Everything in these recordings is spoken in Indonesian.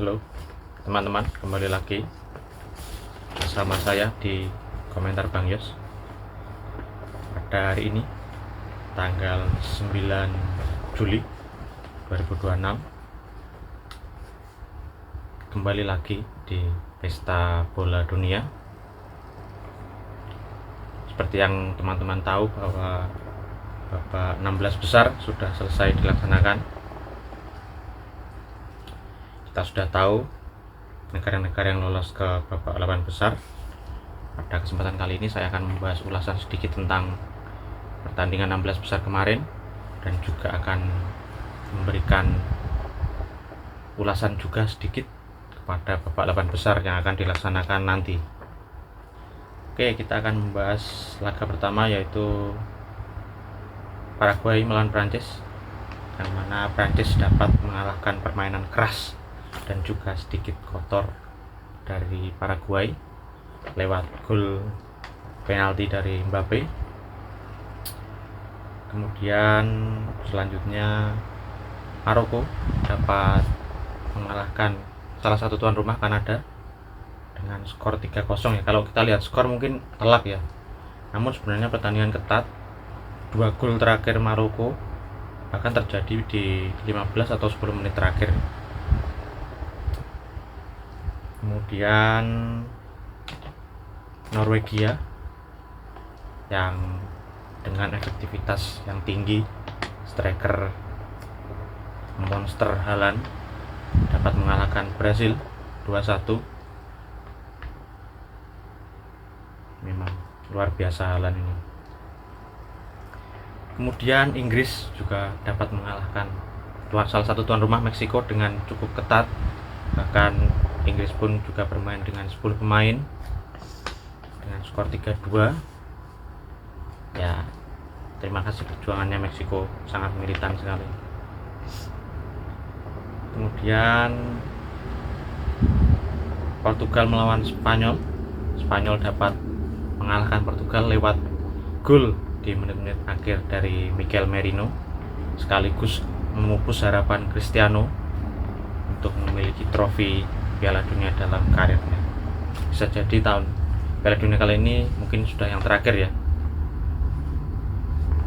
Halo teman-teman, kembali lagi bersama saya di komentar Bang Yos. Pada hari ini tanggal 9 Juli 2026, kembali lagi di pesta bola dunia. Seperti yang teman-teman tahu bahwa babak 16 besar sudah selesai dilaksanakan. Kita sudah tahu negara-negara yang lolos ke babak 8 besar. Pada kesempatan kali ini saya akan membahas ulasan sedikit tentang pertandingan 16 besar kemarin, dan juga akan memberikan ulasan juga sedikit kepada babak 8 besar yang akan dilaksanakan nanti. Oke, kita akan membahas laga pertama, yaitu Paraguay melawan Prancis, yang mana Prancis dapat mengalahkan permainan keras dan juga sedikit kotor dari Paraguay lewat gol penalti dari Mbappe. Kemudian selanjutnya Maroko dapat mengalahkan salah satu tuan rumah, Kanada, dengan skor 3-0 ya. Kalau kita lihat skor mungkin telak ya, namun sebenarnya pertandingan ketat. 2 gol terakhir Maroko bahkan terjadi di 15 atau 10 menit terakhir. Kemudian Norwegia yang dengan efektivitas yang tinggi, striker monster Haaland dapat mengalahkan Brasil 2-1. Memang luar biasa Haaland ini. Kemudian Inggris juga dapat mengalahkan salah satu tuan rumah, Meksiko, dengan cukup ketat. Bahkan Inggris pun juga bermain dengan 10 pemain dengan skor 3-2. Ya, terima kasih perjuangannya Meksiko, sangat militan sekali. Kemudian Portugal melawan Spanyol. Spanyol dapat mengalahkan Portugal lewat gol di menit-menit akhir dari Miguel Merino, sekaligus memupus harapan Cristiano untuk memiliki trofi Piala Dunia dalam karirnya. Bisa jadi tahun Piala Dunia kali ini mungkin sudah yang terakhir ya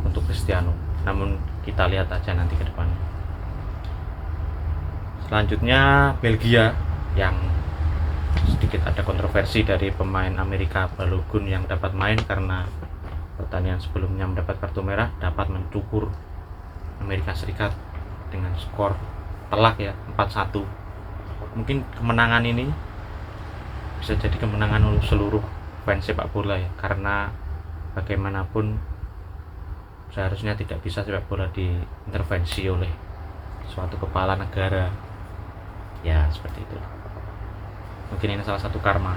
untuk Cristiano, namun kita lihat aja nanti ke depan. Selanjutnya Belgia, yang sedikit ada kontroversi dari pemain Amerika Balogun yang dapat main karena pertandingan sebelumnya mendapat kartu merah, dapat mencukur Amerika Serikat dengan skor telak ya, 4-1. Mungkin kemenangan ini bisa jadi kemenangan untuk seluruh fans sepak bola ya, karena bagaimanapun seharusnya tidak bisa sepak bola diintervensi oleh suatu kepala negara ya, seperti itu. Mungkin ini salah satu karma.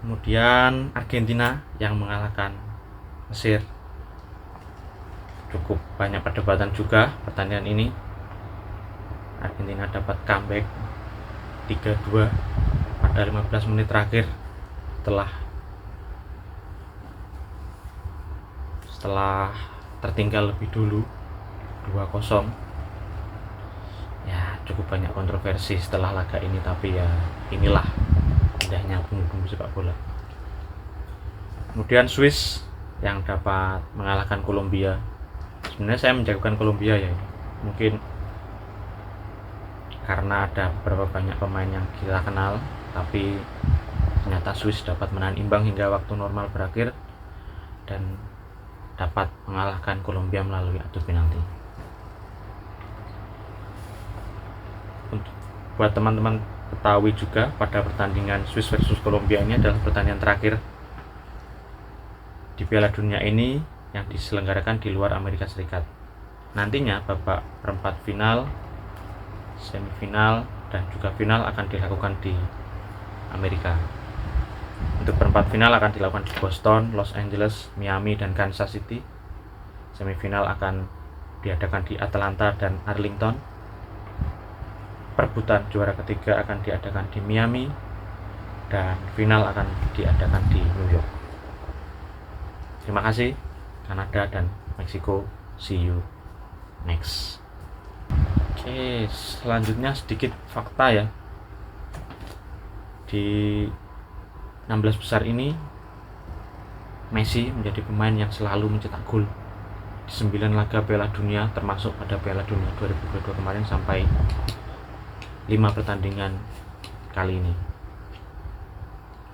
Kemudian Argentina yang mengalahkan Mesir. Cukup banyak perdebatan juga pertandingan ini. Argentina dapat comeback 3-2 pada 15 menit terakhir setelah tertinggal lebih dulu 2-0. Ya, cukup banyak kontroversi setelah laga ini, tapi ya inilah indahnya bumbu-bumbu sepak bola. Kemudian Swiss yang dapat mengalahkan Kolombia. Sebenarnya saya menjagokan Kolombia ya, mungkin karena ada beberapa banyak pemain yang kita kenal, tapi ternyata Swiss dapat menahan imbang hingga waktu normal berakhir dan dapat mengalahkan Kolombia melalui adu penalti. Buat teman-teman ketahui juga, pada pertandingan Swiss versus Kolombia ini adalah pertandingan terakhir di Piala Dunia ini yang diselenggarakan di luar Amerika Serikat. Nantinya babak perempat final, semifinal, dan juga final akan dilakukan di Amerika. Untuk perempat final akan dilakukan di Boston, Los Angeles, Miami, dan Kansas City. Semifinal akan diadakan di Atlanta dan Arlington. Perebutan juara ketiga akan diadakan di Miami, dan final akan diadakan di New York. Terima kasih Kanada dan Meksiko. See you next. Oke, selanjutnya sedikit fakta ya. Di 16 besar ini Messi menjadi pemain yang selalu mencetak gol di 9 laga Piala Dunia, termasuk pada Piala Dunia 2022 kemarin sampai 5 pertandingan kali ini.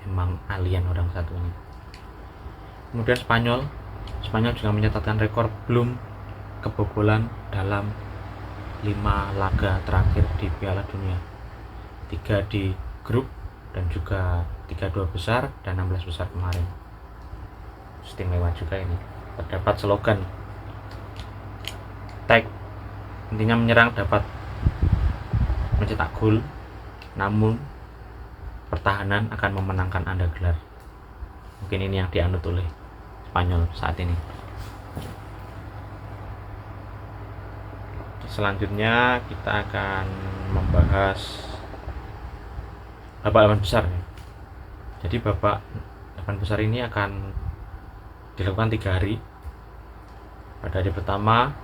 Emang alien orang satu ini. Kemudian Spanyol juga mencatatkan rekor belum kebobolan dalam 5 laga terakhir di Piala Dunia. 3 di grup dan juga 32 besar dan 16 besar kemarin. Istimewa juga ini. Terdapat slogan tag, intinya menyerang dapat mencetak gol, namun pertahanan akan memenangkan Anda gelar. Mungkin ini yang dianut oleh Spanyol saat ini. Selanjutnya kita akan membahas babak 8 besar ya. Jadi babak 8 besar ini akan dilakukan 3 hari. Pada hari pertama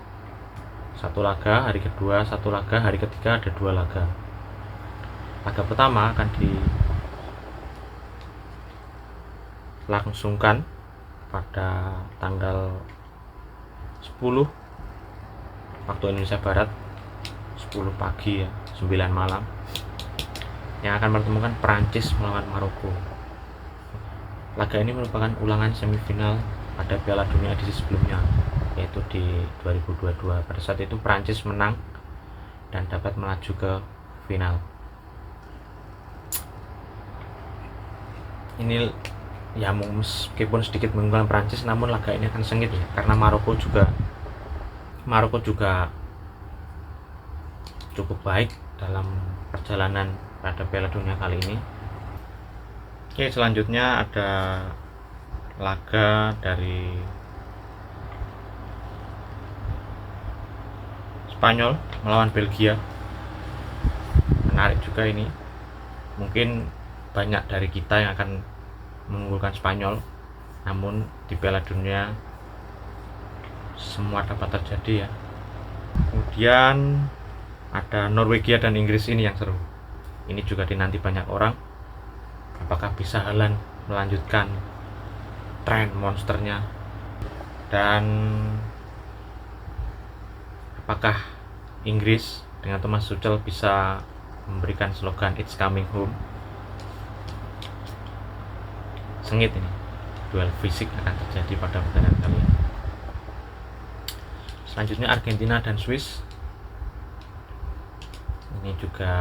1 laga, hari kedua 1 laga, hari ketiga ada 2 laga. Laga pertama akan dilangsungkan pada tanggal 10 waktu Indonesia Barat, 10 pagi ya, 9 malam, yang akan mempertemukan Prancis melawan Maroko. Laga ini merupakan ulangan semifinal pada Piala Dunia edisi sebelumnya, yaitu di 2022. Pada saat itu Prancis menang dan dapat melaju ke final. Ini ya meskipun sedikit mengunggulkan Prancis, namun laga ini akan sengit ya, karena Maroko juga cukup baik dalam perjalanan pada Piala Dunia kali ini. Oke, selanjutnya ada laga dari Spanyol melawan Belgia. Menarik juga ini. Mungkin banyak dari kita yang akan mengunggulkan Spanyol, namun di Piala Dunia semua dapat terjadi ya. Kemudian ada Norwegia dan Inggris, ini yang seru. Ini juga dinanti banyak orang. Apakah bisa Haaland melanjutkan tren monsternya, dan apakah Inggris dengan Thomas Tuchel bisa memberikan slogan It's Coming Home? Sengit ini. Duel fisik akan terjadi pada pertandingan kali ini. Selanjutnya Argentina dan Swiss. Ini juga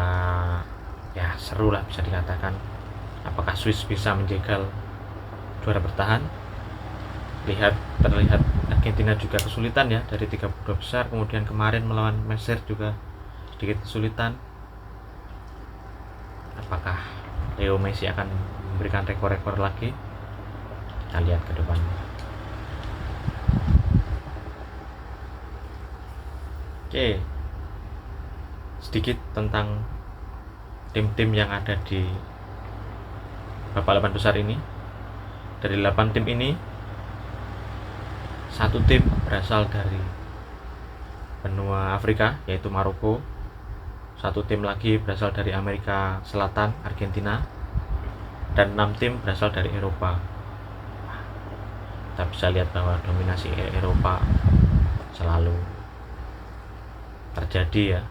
ya seru lah bisa dikatakan. Apakah Swiss bisa menjegal juara bertahan? Terlihat Argentina juga kesulitan ya, dari 32 besar, kemudian kemarin melawan Mesir juga sedikit kesulitan. Apakah Leo Messi akan memberikan rekor-rekor lagi? Kita lihat ke depan. Oke, sedikit tentang tim-tim yang ada di babak 8 besar ini. Dari 8 tim ini, 1 tim berasal dari benua Afrika, yaitu Maroko. 1 tim lagi berasal dari Amerika Selatan, Argentina, dan 6 tim berasal dari Eropa. Kita bisa lihat bahwa dominasi Eropa selalu terjadi ya.